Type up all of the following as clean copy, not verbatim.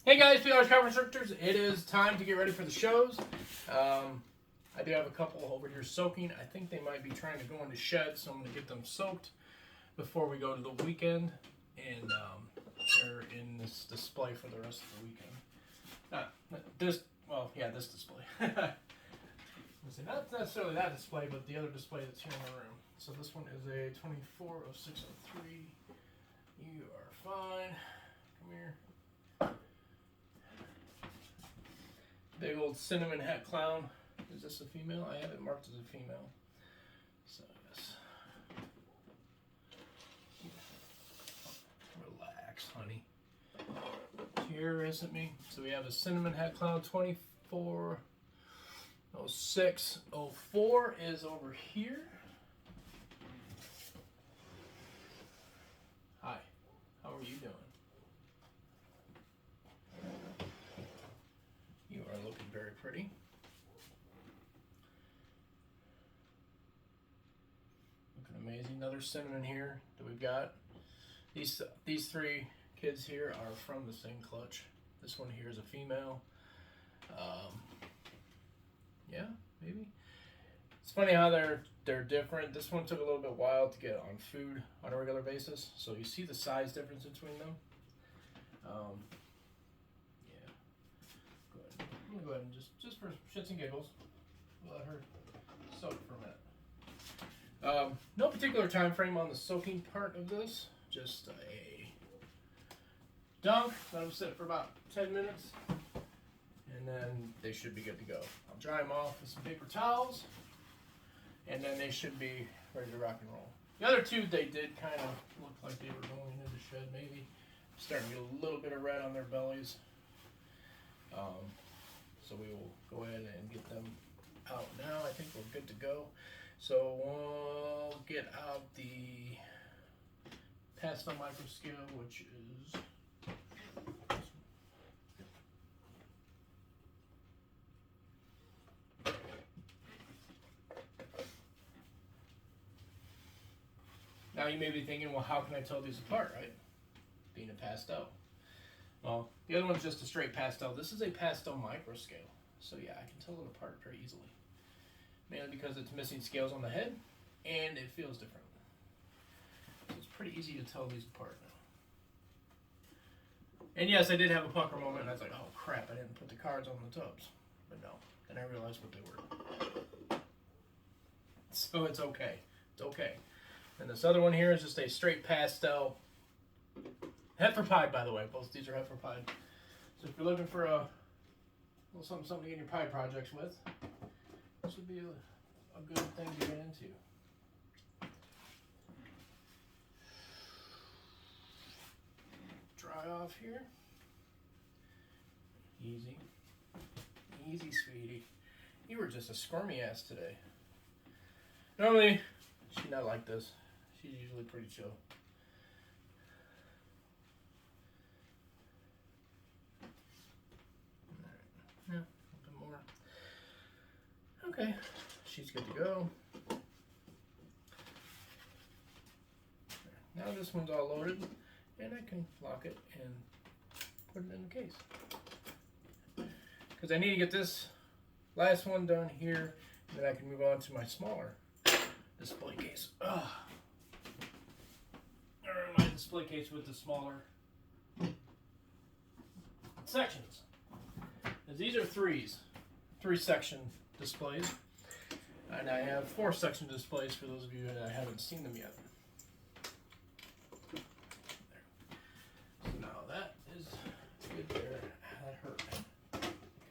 Hey guys, PR's Constrictors. It is time to get ready for the shows. I do have a couple over here soaking. I think they might be trying to go into sheds, so I'm going to get them soaked before we go to the weekend. And they're in this display for the rest of the weekend. This display. Not necessarily that display, but the other display that's here in the room. So this one is a 240603. You are fine. Come here. Big old cinnamon hat clown. Is this a female? I have it marked as a female. So yes. Relax, honey. Terrorism me. So we have a cinnamon hat clown 240604 is over here. Hi. How are you doing? You are looking very pretty. Looking amazing. Another cinnamon here that we've got. These three kids here are from the same clutch. This one here is a female. Yeah, maybe. It's funny how they're different. This one took a little bit while to get on food on a regular basis. So you see the size difference between them. I'm gonna go ahead and just for shits and giggles, let her soak for a minute. No particular time frame on the soaking part of this. Just a dunk. Let them sit for about 10 minutes, and then they should be good to go. I'll dry them off with some paper towels, and then they should be ready to rock and roll. The other two, they did kind of look like they were going into the shed, maybe. Starting to get a little bit of red on their bellies. So we will go ahead and get them out now. I think we're good to go. So we'll get out the pastel microscale, which is now you may be thinking, well, how can I tell these apart, right? Being a pastel. Well, the other one's just a straight pastel. This is a pastel microscale. So yeah, I can tell it apart very easily. Mainly because it's missing scales on the head, and it feels different. So it's pretty easy to tell these apart now. And yes, I did have a pucker moment, and I was like, oh crap, I didn't put the cards on the tubs. But no, then I realized what they were. So it's okay. It's okay. And this other one here is just a straight pastel. Heifer pied, by the way. Both these are heifer pied. So if you're looking for a little something to get your pie projects with, this would be a good thing to get into. Dry off here. Easy. Easy, sweetie. You were just a squirmy ass today. Normally, she's not like this. She's usually pretty chill. Yeah, a bit more. Okay, she's good to go. Now this one's all loaded, and I can lock it and put it in the case. Because I need to get this last one done here, and then I can move on to my smaller display case. Or my display case with the smaller sections. These are three-section displays, and I have 4-section displays for those of you that haven't seen them yet. There. So now that is good there. That hurt.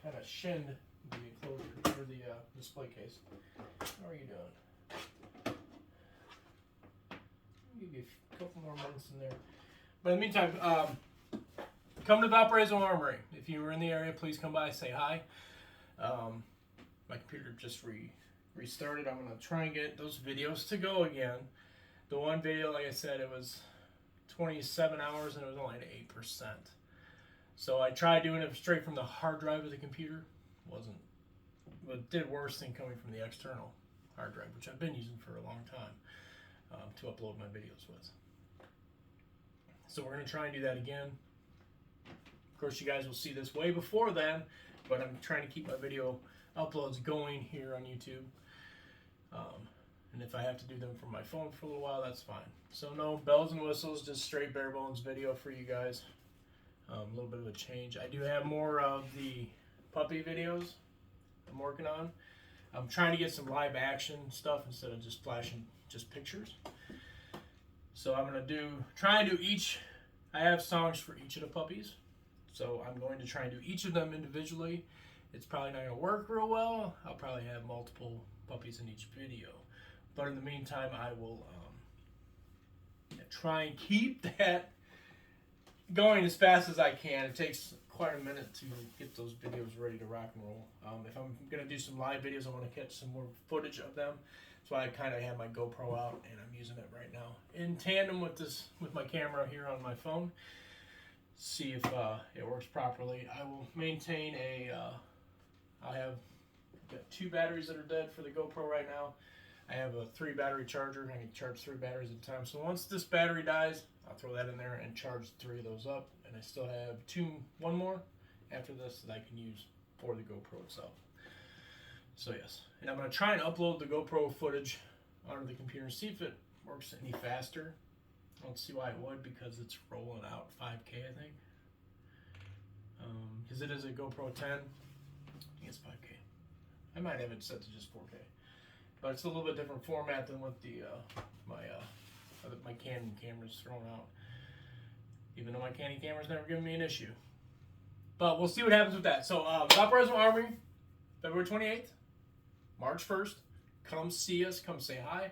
Kind of shinned the enclosure or the display case. How are you doing? I'll give you a couple more minutes in there. But in the meantime, come to Valparaiso Armory. If you were in the area, please come by, say hi. My computer just restarted. I'm going to try and get those videos to go again. The one video, like I said, it was 27 hours and it was only at 8%. So I tried doing it straight from the hard drive of the computer. It did worse than coming from the external hard drive, which I've been using for a long time to upload my videos with. So we're going to try and do that again. course, you guys will see this way before then, but I'm trying to keep my video uploads going here on YouTube. And if I have to do them from my phone for a little while, that's fine. So no bells and whistles, just straight bare bones video for you guys. A little bit of a change. I do have more of the puppy videos I'm working on. I'm trying to get some live action stuff instead of just flashing just pictures. So I'm gonna try and do each. I have songs for each of the puppies, so I'm going to try and do each of them individually. It's probably not gonna work real well. I'll probably have multiple puppies in each video, but in the meantime, I will try and keep that going as fast as I can. It takes quite a minute to get those videos ready to rock and roll. If I'm gonna do some live videos, I want to catch some more footage of them. So I kind of have my GoPro out and I'm using it right now in tandem with my camera here on my phone. See if it works properly. I will maintain I have got 2 batteries that are dead for the GoPro right now. I have a 3 battery charger. I can charge 3 batteries at a time. So once this battery dies, I'll throw that in there and charge 3 of those up. And I still have one more after this that I can use for the GoPro itself. So yes, and I'm going to try and upload the GoPro footage onto the computer and see if it works any faster. I don't see why it would, because it's rolling out 5K, I think. Because it is a GoPro 10. I think it's 5K. I might have it set to just 4K. But it's a little bit different format than what the my Canon camera's thrown out. Even though my Canon camera's never given me an issue. But we'll see what happens with that. So Valparaiso Armory, February 28th, March 1st. Come see us. Come say hi.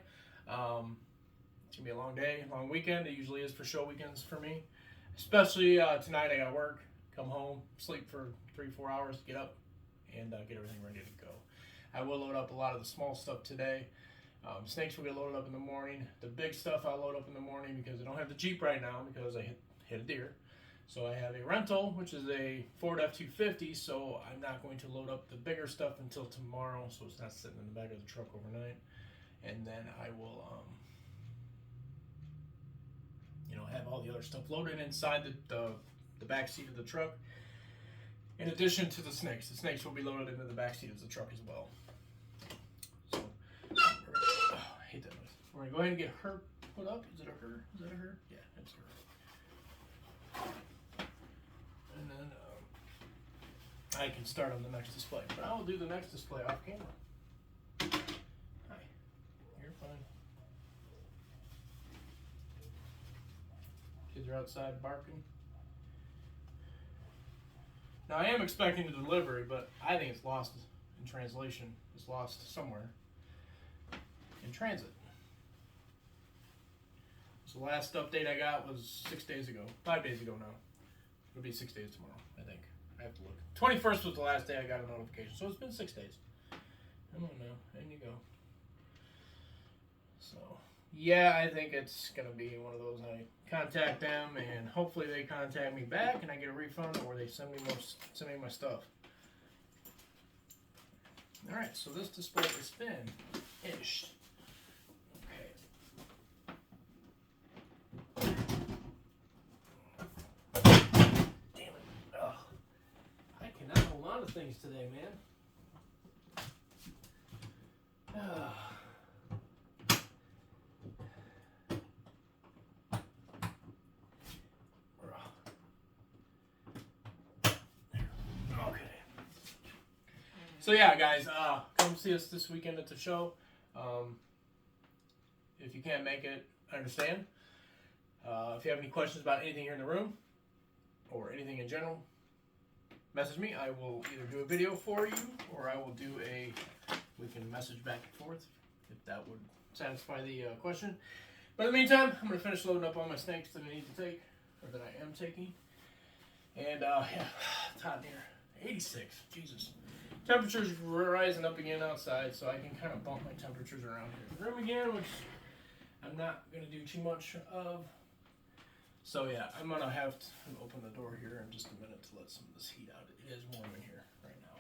It's going to be a long day, long weekend. It usually is for show weekends for me. Especially tonight I got to work. Come home, sleep for 3-4 hours, get up, and get everything ready to go. I will load up a lot of the small stuff today. Snakes will get loaded up in the morning. The big stuff I'll load up in the morning because I don't have the Jeep right now because I hit a deer. So I have a rental, which is a Ford F-250, so I'm not going to load up the bigger stuff until tomorrow, so it's not sitting in the back of the truck overnight. And then I will, have all the other stuff loaded inside the back seat of the truck. In addition to the snakes. The snakes will be loaded into the back seat of the truck as well. So, I hate that noise. We're going to go ahead and get her put up. Is it a her? Is that a her? Yeah, it's her. And then I can start on the next display. But I will do the next display off camera. Hi. You're fine. Kids are outside barking. Now I am expecting a delivery, but I think it's lost in translation. It's lost somewhere in transit. So the last update I got was 5 days ago now. It'll be 6 days tomorrow, I think. I have to look. 21st was the last day I got a notification, so it's been 6 days. I don't know. There you go. So, yeah, I think it's going to be one of those I contact them and hopefully they contact me back and I get a refund, or they send me my stuff. All right, so this display is finished. Okay. Damn it. Ugh. I cannot hold on to things today, man. Ugh. So yeah, guys, come see us this weekend at the show. If you can't make it, I understand. If you have any questions about anything here in the room or anything in general, message me. I will either do a video for you or I will do we can message back and forth if that would satisfy the question. But in the meantime, I'm going to finish loading up all my snakes that I need to take, or that I am taking. And yeah, it's hot in here. 86, Jesus. Temperatures rising up again outside, so I can kind of bump my temperatures around here in the room again, which I'm not going to do too much of. So yeah, I'm going to have to open the door here in just a minute to let some of this heat out. It is warm in here right now.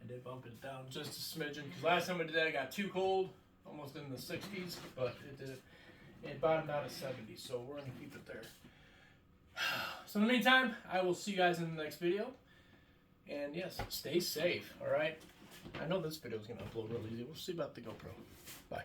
I did bump it down just a smidgen, because last time I did that I got too cold, almost in the 60s, but it bottomed out at 70, so we're going to keep it there. So in the meantime, I will see you guys in the next video. And yes, stay safe, all right? I know this video is going to upload real easy. We'll see about the GoPro. Bye.